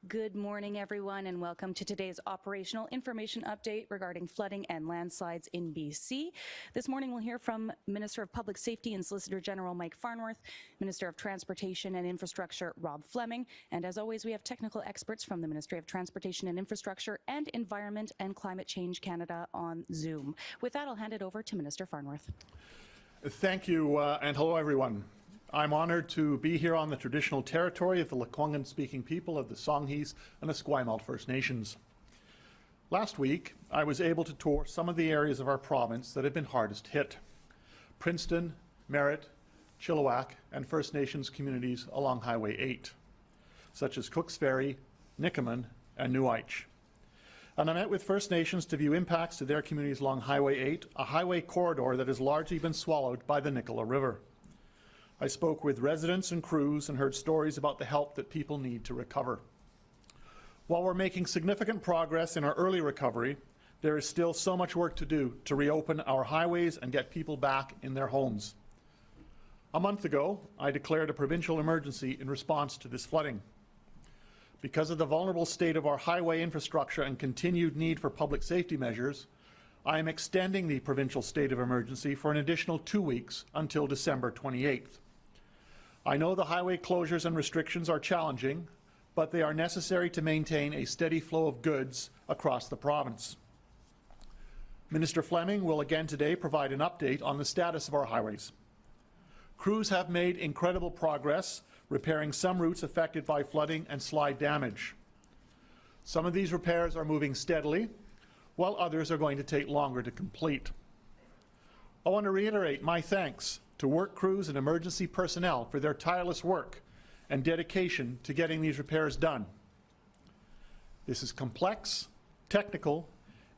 Good morning, everyone, and welcome to today's operational information update regarding flooding and landslides in BC. This morning, we'll hear from Minister of Public Safety and Solicitor General Mike Farnworth, Minister of Transportation and Infrastructure Rob Fleming, and as always, we have technical experts from the Ministry of Transportation and Infrastructure and Environment and Climate Change Canada on Zoom. With that, I'll hand it over to Minister Farnworth. Thank you, and hello, everyone. I'm honored to be here on the traditional territory of the Lekwungen-speaking people of the Songhees and Esquimalt First Nations. Last week, I was able to tour some of the areas of our province that have been hardest hit: Princeton, Merritt, Chilliwack, and First Nations communities along Highway 8, such as Cooks Ferry, Nikaman, and New Aich. And I met with First Nations to view impacts to their communities along Highway 8, a highway corridor that has largely been swallowed by the Nicola River. I spoke with residents and crews and heard stories about the help that people need to recover. While we're making significant progress in our early recovery, there is still so much work to do to reopen our highways and get people back in their homes. A month ago, I declared a provincial emergency in response to this flooding. Because of the vulnerable state of our highway infrastructure and continued need for public safety measures, I am extending the provincial state of emergency for an additional 2 weeks until December 28th. I know the highway closures and restrictions are challenging, but they are necessary to maintain a steady flow of goods across the province. Minister Fleming will again today provide an update on the status of our highways. Crews have made incredible progress repairing some routes affected by flooding and slide damage. Some of these repairs are moving steadily, while others are going to take longer to complete. I want to reiterate my thanks to work crews and emergency personnel for their tireless work and dedication to getting these repairs done. This is complex, technical,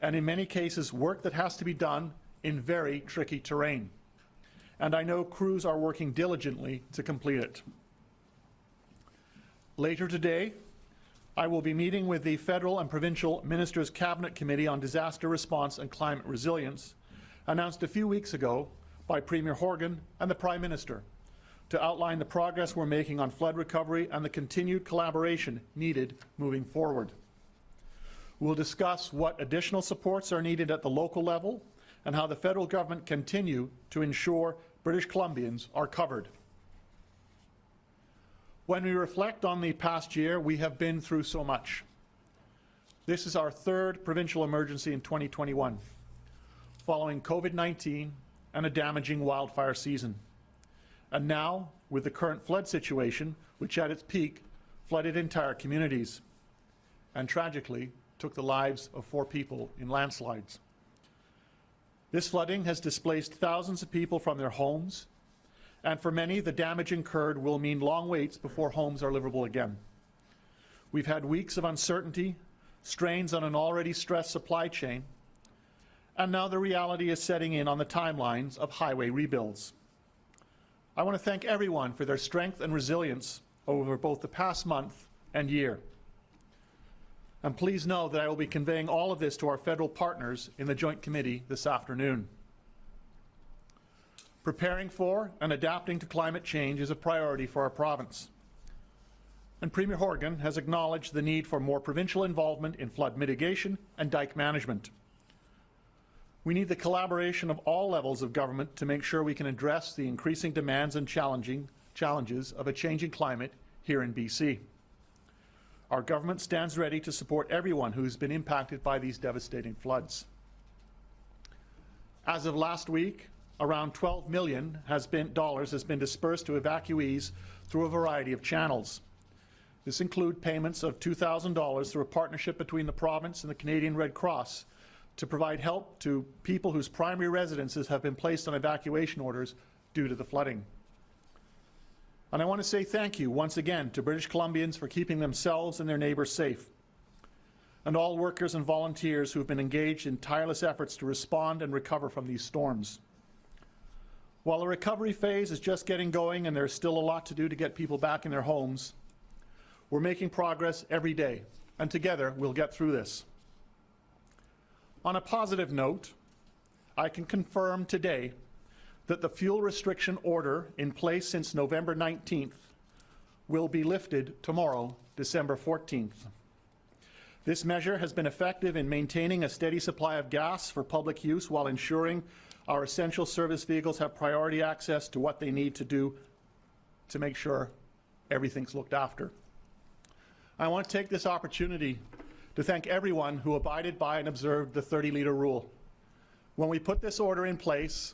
and in many cases work that has to be done in very tricky terrain. And I know crews are working diligently to complete it. Later today, I will be meeting with the Federal and Provincial Ministers' Cabinet Committee on Disaster Response and Climate Resilience, announced a few weeks ago by Premier Horgan and the Prime Minister, to outline the progress we're making on flood recovery and the continued collaboration needed moving forward. We'll discuss what additional supports are needed at the local level and how the federal government continue to ensure British Columbians are covered. When we reflect on the past year, we have been through so much. This is our third provincial emergency in 2021, following COVID-19 and a damaging wildfire season. And now, with the current flood situation, which at its peak flooded entire communities and tragically took the lives of 4 people in landslides. This flooding has displaced thousands of people from their homes, and for many, the damage incurred will mean long waits before homes are livable again. We've had weeks of uncertainty, strains on an already stressed supply chain, and now the reality is setting in on the timelines of highway rebuilds. I want to thank everyone for their strength and resilience over both the past month and year. And please know that I will be conveying all of this to our federal partners in the Joint Committee this afternoon. Preparing for and adapting to climate change is a priority for our province. And Premier Horgan has acknowledged the need for more provincial involvement in flood mitigation and dike management. We need the collaboration of all levels of government to make sure we can address the increasing demands and challenges of a changing climate here in BC. Our government stands ready to support everyone who has been impacted by these devastating floods. As of last week, around $12 million has been dispersed to evacuees through a variety of channels. This includes payments of $2,000 through a partnership between the province and the Canadian Red Cross to provide help to people whose primary residences have been placed on evacuation orders due to the flooding. And I want to say thank you once again to British Columbians for keeping themselves and their neighbours safe, and all workers and volunteers who have been engaged in tireless efforts to respond and recover from these storms. While the recovery phase is just getting going and there's still a lot to do to get people back in their homes, we're making progress every day, and together we'll get through this. On a positive note, I can confirm today that the fuel restriction order in place since November 19th will be lifted tomorrow, December 14th. This measure has been effective in maintaining a steady supply of gas for public use while ensuring our essential service vehicles have priority access to what they need to do to make sure everything's looked after. I want to take this opportunity to thank everyone who abided by and observed the 30-liter rule. When we put this order in place,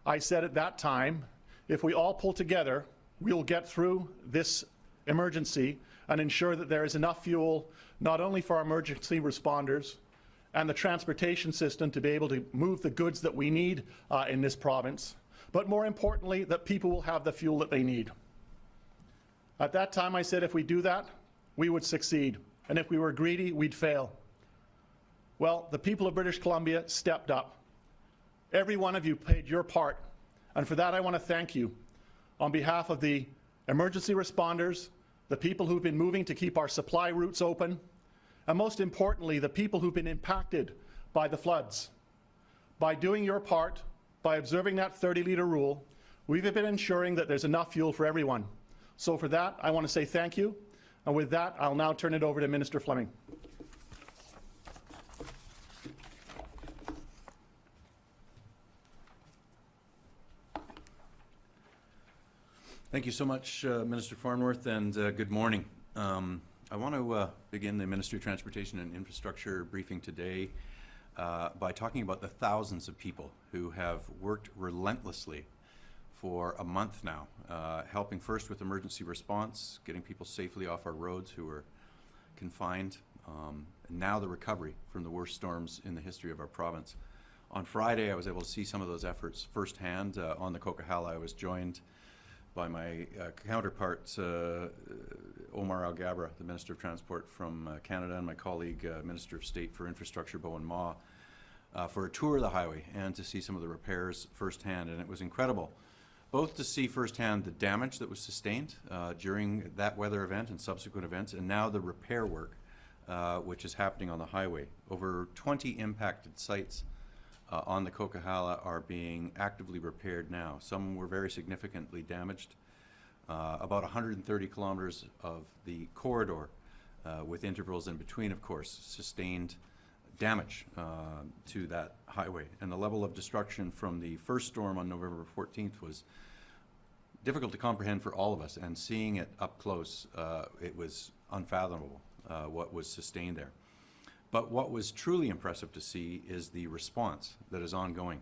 I said at that time, if we all pull together, we'll get through this emergency and ensure that there is enough fuel not only for our emergency responders and the transportation system to be able to move the goods that we need in this province, but more importantly, that people will have the fuel that they need. At that time, I said if we do that, we would succeed, and if we were greedy, we'd fail. Well, the people of British Columbia stepped up. Every one of you played your part, and for that I want to thank you on behalf of the emergency responders, the people who've been moving to keep our supply routes open, and most importantly, the people who've been impacted by the floods. By doing your part, by observing that 30-liter rule, we've been ensuring that there's enough fuel for everyone. So for that, I want to say thank you, and with that, I'll now turn it over to Minister Fleming. Thank you so much, Minister Farnworth, and good morning. I want to begin the Ministry of Transportation and Infrastructure briefing today by talking about the thousands of people who have worked relentlessly for a month now, helping first with emergency response, getting people safely off our roads who are confined, and now the recovery from the worst storms in the history of our province. On Friday, I was able to see some of those efforts firsthand on the Coquihalla. I was joined by my counterpart, Omar Alghabra, the Minister of Transport from Canada, and my colleague, Minister of State for Infrastructure, Bowen Ma, for a tour of the highway and to see some of the repairs firsthand. And it was incredible, both to see firsthand the damage that was sustained during that weather event and subsequent events, and now the repair work, which is happening on the highway. Over 20 impacted sites on the Coquihalla are being actively repaired now. Some were very significantly damaged. About 130 kilometers of the corridor, with intervals in between, of course, sustained damage to that highway. And the level of destruction from the first storm on November 14th was difficult to comprehend for all of us. And seeing it up close, it was unfathomable what was sustained there. But what was truly impressive to see is the response that is ongoing.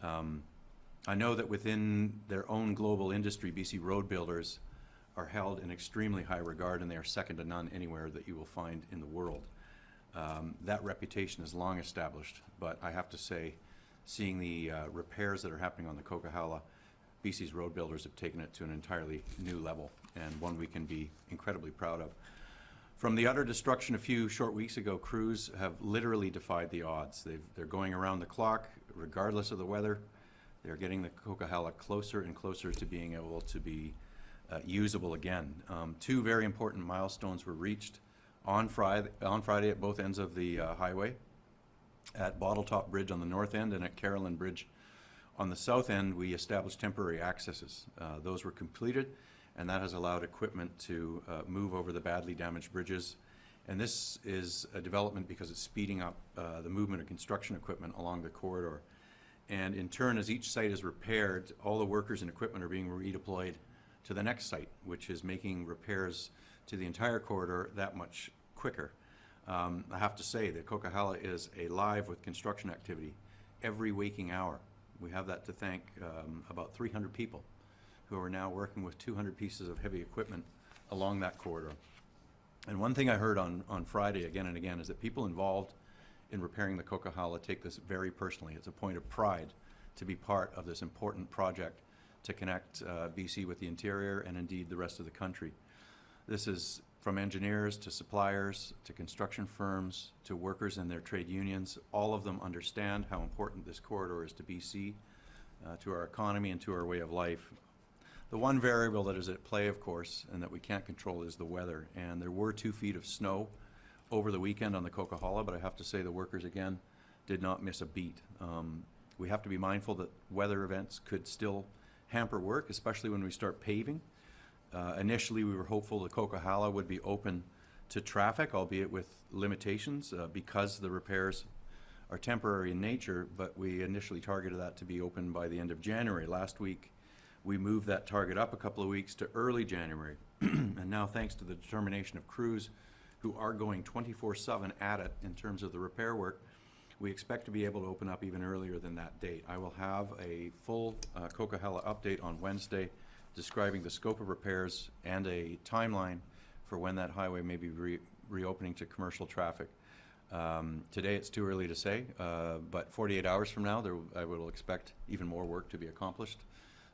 I know that within their own global industry, BC road builders are held in extremely high regard, and they are second to none anywhere that you will find in the world. That reputation is long established, but I have to say, seeing the repairs that are happening on the Coquihalla, BC's road builders have taken it to an entirely new level, and one we can be incredibly proud of. From the utter destruction a few short weeks ago, crews have literally defied the odds. They're going around the clock, regardless of the weather. They're getting the Coquihalla closer and closer to being able to be usable again. Two very important milestones were reached on Friday at both ends of the highway. At Bottletop Bridge on the north end and at Carolyn Bridge on the south end, we established temporary accesses. Those were completed, and that has allowed equipment to move over the badly damaged bridges. And this is a development because it's speeding up the movement of construction equipment along the corridor. And in turn, as each site is repaired, all the workers and equipment are being redeployed to the next site, which is making repairs to the entire corridor that much quicker. I have to say that Coquihalla is alive with construction activity every waking hour. We have that to thank about 300 people who are now working with 200 pieces of heavy equipment along that corridor. And one thing I heard on Friday again and again is that people involved in repairing the Coquihalla take this very personally. It's a point of pride to be part of this important project to connect BC with the interior and indeed the rest of the country. This is from engineers to suppliers to construction firms to workers and their trade unions. All of them understand how important this corridor is to BC, to our economy and to our way of life. The one variable that is at play, of course, and that we can't control is the weather. And there were 2 feet of snow over the weekend on the Coquihalla, but I have to say the workers, again, did not miss a beat. We have to be mindful that weather events could still hamper work, especially when we start paving. Initially, we were hopeful the Coquihalla would be open to traffic, albeit with limitations because the repairs are temporary in nature, but we initially targeted that to be open by the end of January. Last week, we moved that target up a couple of weeks to early January. And now, thanks to the determination of crews who are going 24/7 at it in terms of the repair work, we expect to be able to open up even earlier than that date. I will have a full Coquihalla update on Wednesday describing the scope of repairs and a timeline for when that highway may be reopening to commercial traffic. Today it's too early to say, but 48 hours from now I will expect even more work to be accomplished.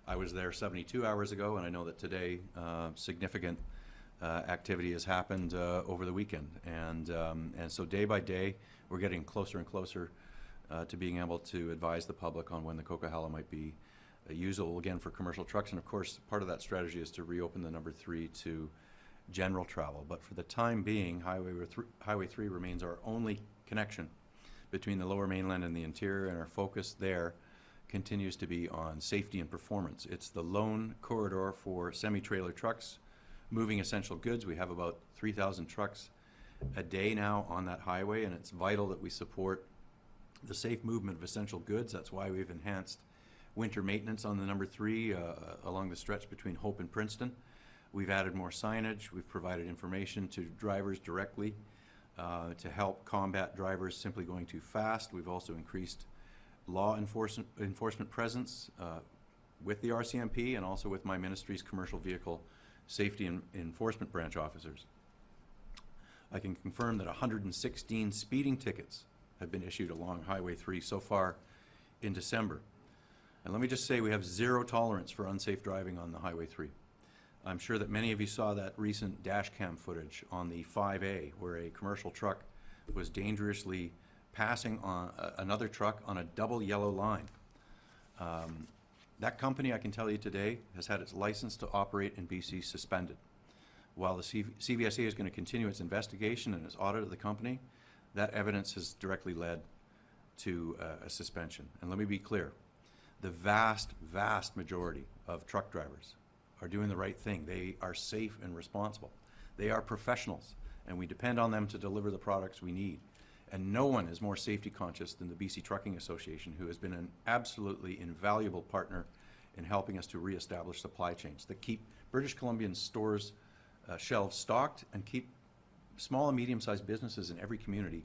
I was there 72 hours ago, and I know that today significant activity has happened over the weekend, and so day by day we're getting closer and closer to being able to advise the public on when the Coquihalla might be usable again for commercial trucks. And of course, part of that strategy is to reopen the number 3 to general travel. But for the time being, Highway 3 remains our only connection between the Lower Mainland and the interior, and our focus there continues to be on safety and performance. It's the lone corridor for semi-trailer trucks moving essential goods. We have about 3,000 trucks a day now on that highway, and it's vital that we support the safe movement of essential goods. That's why we've enhanced winter maintenance on the number 3 along the stretch between Hope and Princeton. We've added more signage. We've provided information to drivers directly to help combat drivers simply going too fast. We've also increased law enforcement presence with the RCMP and also with my ministry's commercial vehicle safety and enforcement branch officers. I can confirm that 116 speeding tickets have been issued along Highway 3 so far in December. And let me just say, we have zero tolerance for unsafe driving on the Highway 3. I'm sure that many of you saw that recent dash cam footage on the 5A where a commercial truck was dangerously passing on another truck on a double yellow line. That company, I can tell you today, has had its license to operate in BC suspended. While the CVSA is going to continue its investigation and its audit of the company, that evidence has directly led to a suspension. And let me be clear, the vast, vast majority of truck drivers are doing the right thing. They are safe and responsible. They are professionals, and we depend on them to deliver the products we need. And no one is more safety conscious than the BC Trucking Association, who has been an absolutely invaluable partner in helping us to reestablish supply chains that keep British Columbian stores' shelves stocked and keep small and medium-sized businesses in every community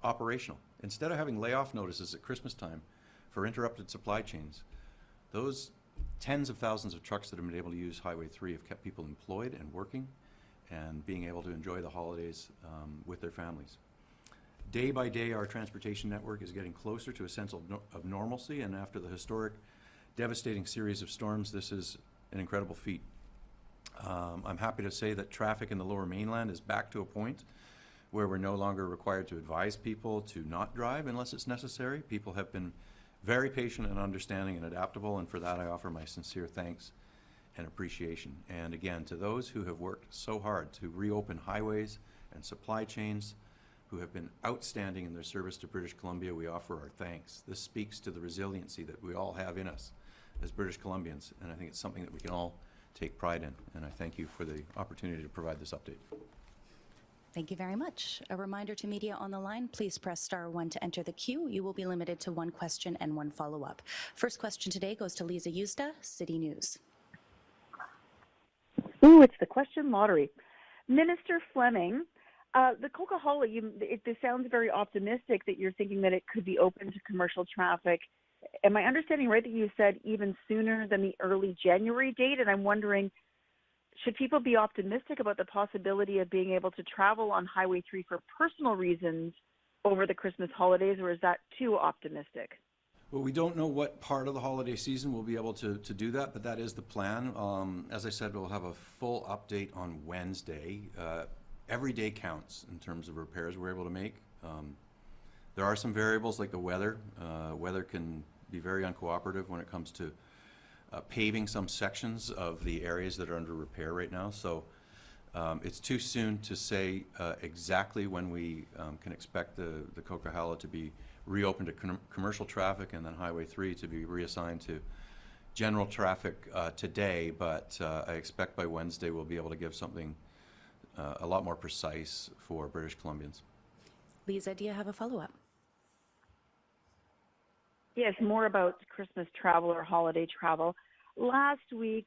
operational. Instead of having layoff notices at Christmas time for interrupted supply chains, those tens of thousands of trucks that have been able to use Highway 3 have kept people employed and working and being able to enjoy the holidays with their families. Day by day, our transportation network is getting closer to a sense of normalcy, and after the historic, devastating series of storms, this is an incredible feat. I'm happy to say that traffic in the Lower Mainland is back to a point where we're no longer required to advise people to not drive unless it's necessary. People have been very patient and understanding and adaptable, and for that I offer my sincere thanks and appreciation. And again, to those who have worked so hard to reopen highways and supply chains, who have been outstanding in their service to British Columbia, we offer our thanks. This speaks to the resiliency that we all have in us as British Columbians, and I think it's something that we can all take pride in. And I thank you for the opportunity to provide this update. Thank you very much. A reminder to media on the line, please press *1 to enter the queue. You will be limited to 1 question and 1 follow-up. First question today goes to Lisa Yusta, City News. Ooh, it's the question lottery. Minister Fleming, the Coquihalla, this sounds very optimistic that you're thinking that it could be open to commercial traffic. Am I understanding right that you said even sooner than the early January date? And I'm wondering, should people be optimistic about the possibility of being able to travel on Highway 3 for personal reasons over the Christmas holidays, or is that too optimistic? Well, we don't know what part of the holiday season we'll be able to do that, but that is the plan. As I said, we'll have a full update on Wednesday. Every day counts in terms of repairs we're able to make. There are some variables like the weather. Weather can be very uncooperative when it comes to paving some sections of the areas that are under repair right now. So it's too soon to say exactly when we can expect the Coquihalla to be reopened to commercial traffic and then Highway 3 to be reassigned to general traffic today, but I expect by Wednesday we'll be able to give something a lot more precise for British Columbians. Lisa, do you have a follow-up? Yes, more about Christmas travel or holiday travel. Last week,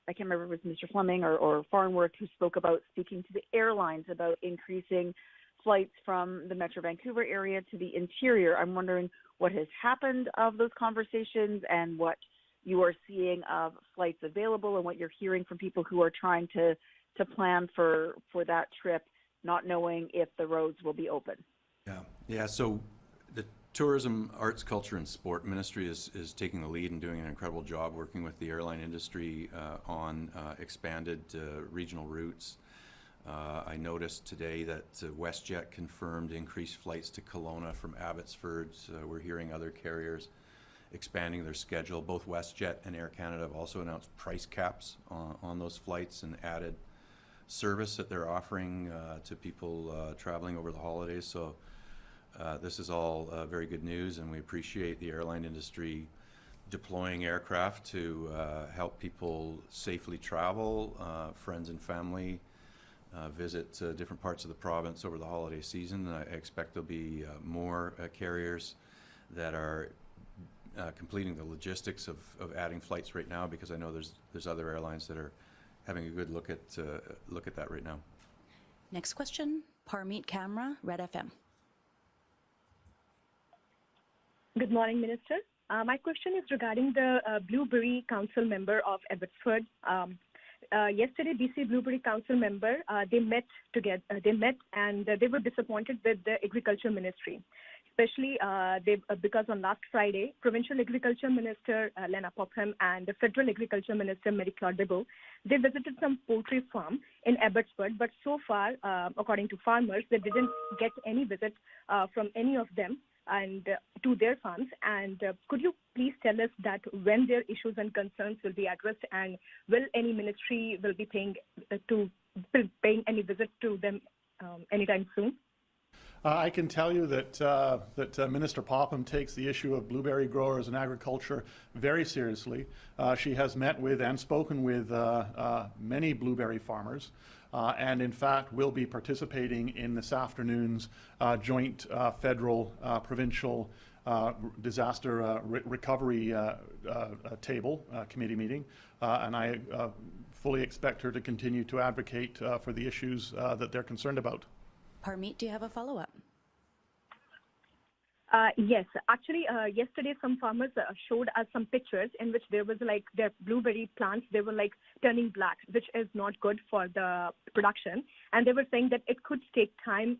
I can't remember if it was Mr. Fleming or Farnworth who spoke about speaking to the airlines about increasing flights from the Metro Vancouver area to the interior. I'm wondering what has happened of those conversations and what you are seeing of flights available and what you're hearing from people who are trying to plan for that trip, not knowing if the roads will be open. Yeah. So the Tourism, Arts, Culture and Sport Ministry is taking the lead and doing an incredible job working with the airline industry on expanded regional routes. I noticed today that WestJet confirmed increased flights to Kelowna from Abbotsford. We're hearing other carriers expanding their schedule. Both WestJet and Air Canada have also announced price caps on those flights and added service that they're offering to people traveling over the holidays. So this is all very good news, and we appreciate the airline industry deploying aircraft to help people safely travel, friends and family, visit different parts of the province over the holiday season. I expect there'll be more carriers that are completing the logistics of adding flights right now, because I know there's other airlines that are having a good look at that right now. Next question, Parmeet Kamra, Red FM. Good morning, Minister. My question is regarding the Blueberry Council member of Abbotsford. Yesterday, BC Blueberry Council member, they met and they were disappointed with the Agriculture Ministry, especially because on last Friday, Provincial Agriculture Minister Lena Popham and the Federal Agriculture Minister Mary Claude Debo, they visited some poultry farm in Abbotsford, but so far, according to farmers, they didn't get any visit from any of them and to their farms. And could you please tell us that when their issues and concerns will be addressed, and will any ministry will be paying any visit to them anytime soon? I can tell you that Minister Popham takes the issue of blueberry growers and agriculture very seriously. She has met with and spoken with many blueberry farmers, and in fact will be participating in this afternoon's joint federal provincial disaster recovery table committee meeting, and I fully expect her to continue to advocate for the issues that they're concerned about. Parmeet, do you have a follow-up? Yes, actually, yesterday some farmers showed us some pictures in which there was like their blueberry plants, they were like turning black, which is not good for the production. And they were saying that it could take time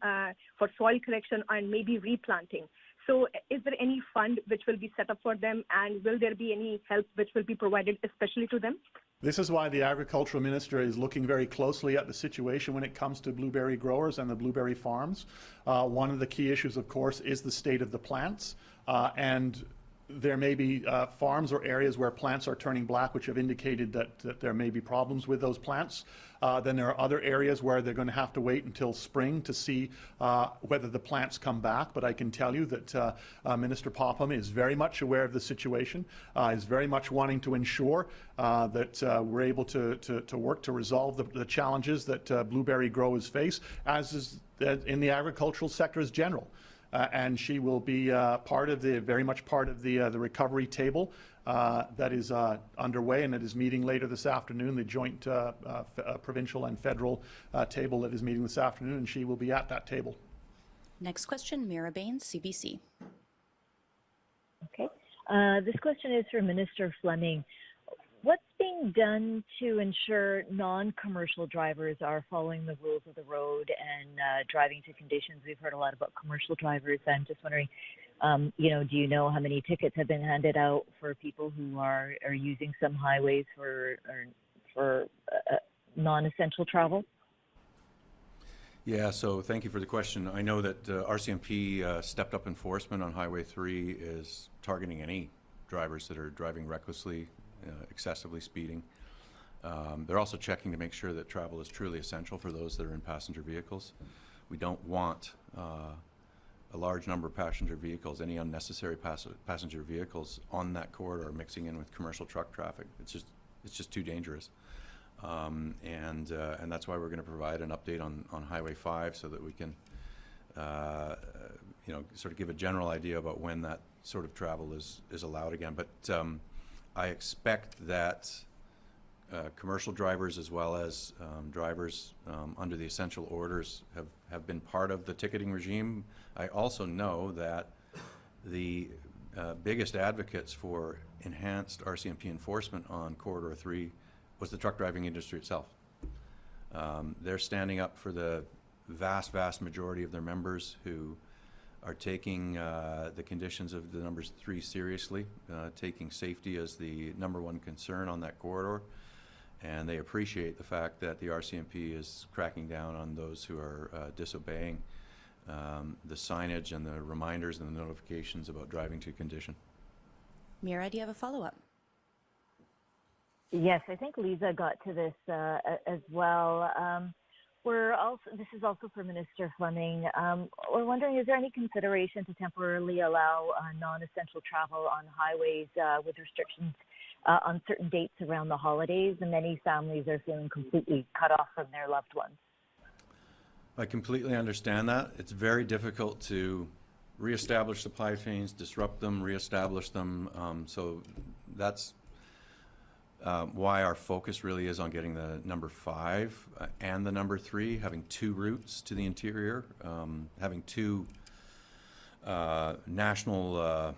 for soil correction and maybe replanting. So is there any fund which will be set up for them, and will there be any help which will be provided especially to them? This is why the Agricultural Minister is looking very closely at the situation when it comes to blueberry growers and the blueberry farms. One of the key issues, of course, is the state of the plants, and there may be farms or areas where plants are turning black, which have indicated that there may be problems with those plants. Then there are other areas where they're going to have to wait until spring to see whether the plants come back. But I can tell you that Minister Popham is very much aware of the situation, is very much wanting to ensure that we're able to work to resolve the challenges that blueberry growers face, as is in the agricultural sector as general. And she will be very much part of the recovery table that is underway and that is meeting later this afternoon, the joint provincial and federal table that is meeting this afternoon, and she will be at that table. Next question, Mira Baines, CBC. Okay. This question is for Minister Fleming. What's being done to ensure non-commercial drivers are following the rules of the road and driving to conditions? We've heard a lot about commercial drivers. I'm just wondering, do you know how many tickets have been handed out for people who are using some highways for non-essential travel? Yeah, so thank you for the question. I know that RCMP stepped up enforcement on Highway 3 is targeting any drivers that are driving recklessly, excessively speeding. They're also checking to make sure that travel is truly essential for those that are in passenger vehicles. We don't want a large number of passenger vehicles, any unnecessary passenger vehicles on that corridor mixing in with commercial truck traffic. It's just too dangerous. And that's why we're going to provide an update on Highway 5 so that we can, sort of give a general idea about when that sort of travel is allowed again. But I expect that commercial drivers as well as drivers under the essential orders have been part of the ticketing regime. I also know that the biggest advocates for enhanced RCMP enforcement on Corridor 3 was the truck driving industry itself. They're standing up for the vast majority of their members who are taking the conditions of the numbers 3 seriously, taking safety as the #1 concern on that corridor. And they appreciate the fact that the RCMP is cracking down on those who are disobeying the signage and the reminders and the notifications about driving to condition. Mira, do you have a follow-up? Yes, I think Lisa got to this as well. This is also for Minister Fleming. We're wondering, is there any consideration to temporarily allow non-essential travel on highways with restrictions on certain dates around the holidays? And many families are feeling completely cut off from their loved ones. I completely understand that. It's very difficult to reestablish supply chains, disrupt them, reestablish them. So that's why our focus really is on getting the #5 and the #3, having 2 routes to the interior, having 2 national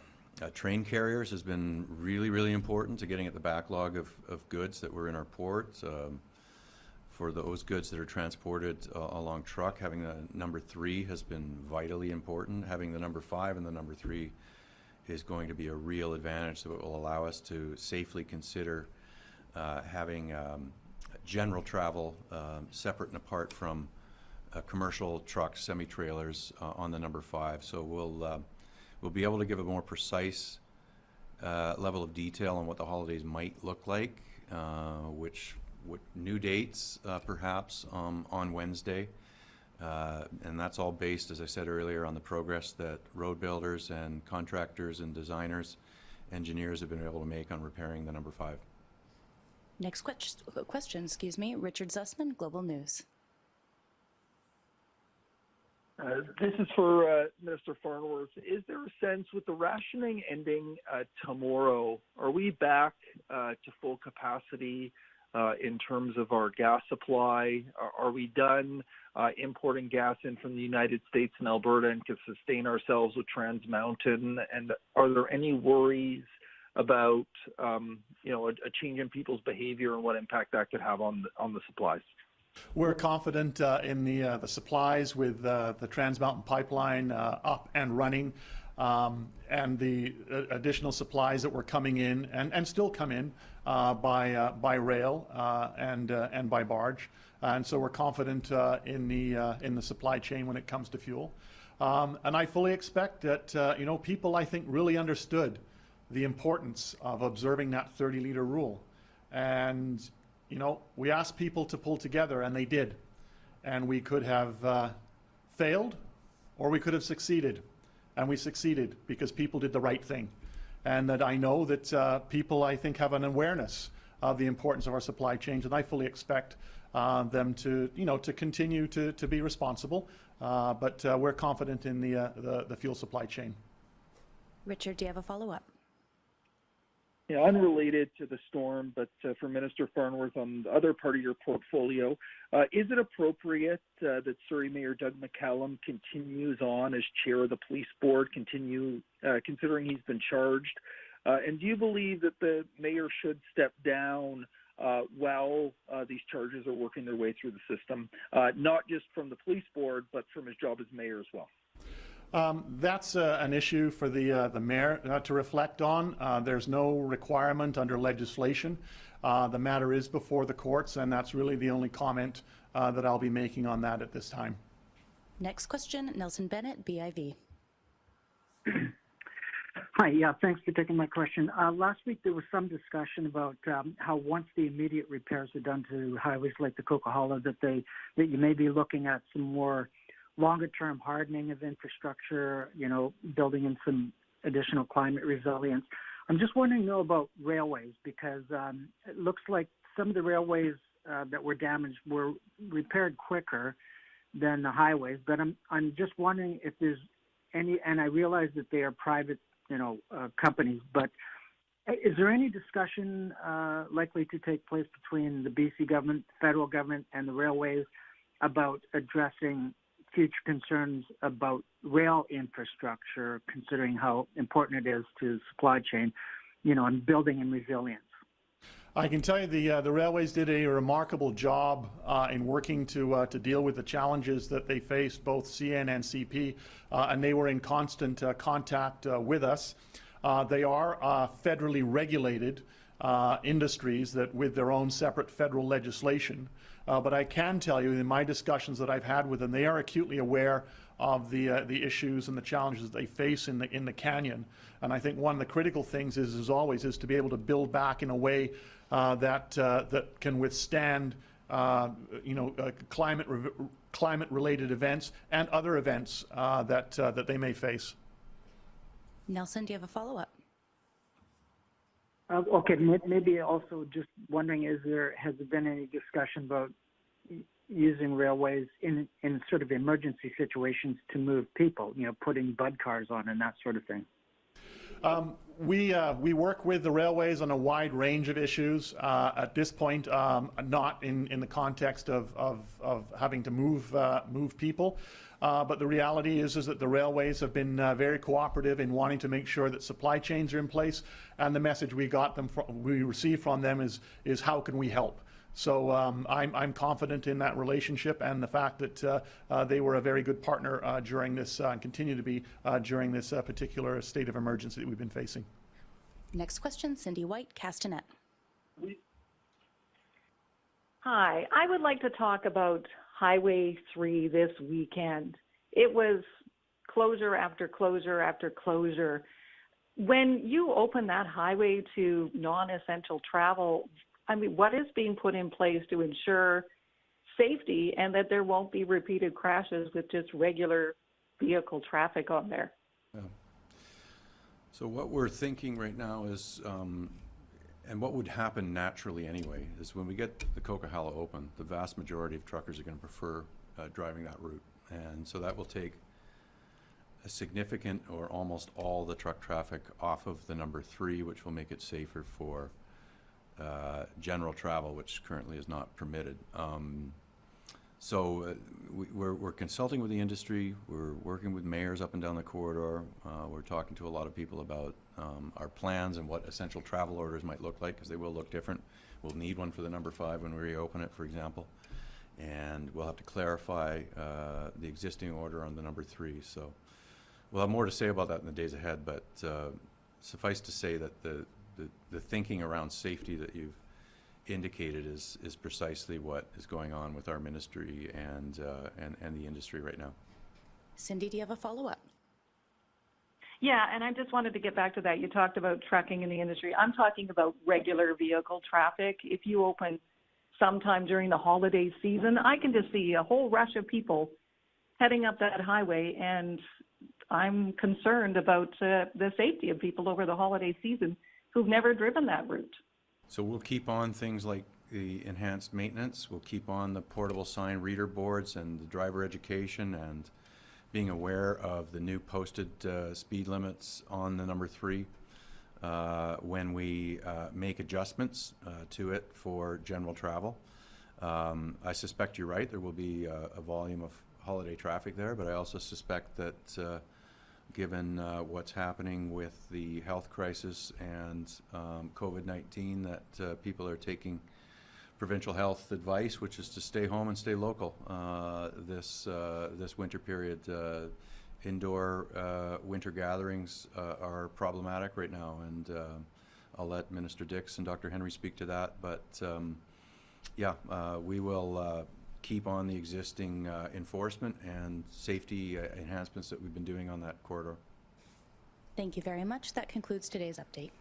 train carriers has been really important to getting at the backlog of goods that were in our ports. For those goods that are transported along truck, having the #3 has been vitally important. Having the #5 and the #3 is going to be a real advantage, so it will allow us to safely consider having general travel separate and apart from commercial trucks, semi-trailers on the #5. So we'll be able to give a more precise level of detail on what the holidays might look like, what new dates perhaps on Wednesday. And that's all based, as I said earlier, on the progress that road builders and contractors and designers, engineers have been able to make on repairing the #5. Next question, Richard Zussman, Global News. This is for Minister Farnworth. Is there a sense, with the rationing ending tomorrow, are we back to full capacity in terms of our gas supply? Are we done importing gas in from the United States and Alberta and can sustain ourselves with Trans Mountain? And are there any worries about a change in people's behavior and what impact that could have on the supplies? We're confident in the supplies with the Trans Mountain pipeline up and running, and the additional supplies that were coming in and still come in by rail and by barge. And so we're confident in the supply chain when it comes to fuel. And I fully expect that people, I think, really understood the importance of observing that 30-liter rule. And we asked people to pull together, and they did. And we could have failed, or we could have succeeded. And we succeeded because people did the right thing. And that I know that people, I think, have an awareness of the importance of our supply chains, and I fully expect them to continue to be responsible. But we're confident in the fuel supply chain. Richard, do you have a follow-up? Yeah, unrelated to the storm, but for Minister Farnworth on the other part of your portfolio, is it appropriate that Surrey Mayor Doug McCallum continues on as chair of the police board, considering he's been charged? And do you believe that the mayor should step down while these charges are working their way through the system, not just from the police board, but from his job as mayor as well? That's an issue for the mayor to reflect on. There's no requirement under legislation. The matter is before the courts, and that's really the only comment that I'll be making on that at this time. Next question, Nelson Bennett, BIV. Hi, yeah, thanks for taking my question. Last week there was some discussion about how once the immediate repairs are done to highways like the Coquihalla, that you may be looking at some more longer-term hardening of infrastructure, building in some additional climate resilience. I'm just wondering, though, about railways, because it looks like some of the railways that were damaged were repaired quicker than the highways. But I'm just wondering if there's any, and I realize that they are private, companies, but is there any discussion likely to take place between the BC government, federal government, and the railways about addressing future concerns about rail infrastructure, considering how important it is to supply chain, and building in resilience? I can tell you the railways did a remarkable job in working to deal with the challenges that they faced, both CN and CP, and they were in constant contact with us. They are federally regulated industries that with their own separate federal legislation. But I can tell you in my discussions that I've had with them, they are acutely aware of the issues and the challenges they face in the canyon. And I think one of the critical things is, as always, is to be able to build back in a way that can withstand climate-related events and other events that they may face. Nelson, do you have a follow-up? Okay, maybe also just wondering, has there been any discussion about using railways in sort of emergency situations to move people, putting bud cars on and that sort of thing? We work with the railways on a wide range of issues. At this point, not in the context of having to move people. But the reality is that the railways have been very cooperative in wanting to make sure that supply chains are in place, and the message we received from them is how can we help? So I'm confident in that relationship and the fact that they were a very good partner during this and continue to be during this particular state of emergency that we've been facing. Next question, Cindy White, Castanet. Hi, I would like to talk about Highway 3 this weekend. It was closure after closure after closure. When you open that highway to non-essential travel, I mean, what is being put in place to ensure safety and that there won't be repeated crashes with just regular vehicle traffic on there? Yeah. So what we're thinking right now is, and what would happen naturally anyway, is when we get the Coquihalla open, the vast majority of truckers are going to prefer driving that route. And so that will take a significant or almost all the truck traffic off of the number 3, which will make it safer for general travel, which currently is not permitted. We're consulting with the industry. We're working with mayors up and down the corridor. We're talking to a lot of people about our plans and what essential travel orders might look like, because they will look different. We'll need one for the number 5 when we reopen it, for example. And we'll have to clarify the existing order on the number 3. So we'll have more to say about that in the days ahead, but suffice to say that the thinking around safety that you've indicated is precisely what is going on with our ministry and the industry right now. Cindy, do you have a follow-up? Yeah, and I just wanted to get back to that. You talked about trucking in the industry. I'm talking about regular vehicle traffic. If you open sometime during the holiday season, I can just see a whole rush of people heading up that highway, and I'm concerned about the safety of people over the holiday season who've never driven that route. So we'll keep on things like the enhanced maintenance. We'll keep on the portable sign reader boards and the driver education and being aware of the new posted speed limits on the number 3 when we make adjustments to it for general travel. I suspect you're right. There will be a volume of holiday traffic there, but I also suspect that given what's happening with the health crisis and COVID-19, that people are taking provincial health advice, which is to stay home and stay local this winter period. Indoor winter gatherings are problematic right now, and I'll let Minister Dix and Dr. Henry speak to that, but we will keep on the existing enforcement and safety enhancements that we've been doing on that corridor. Thank you very much. That concludes today's update.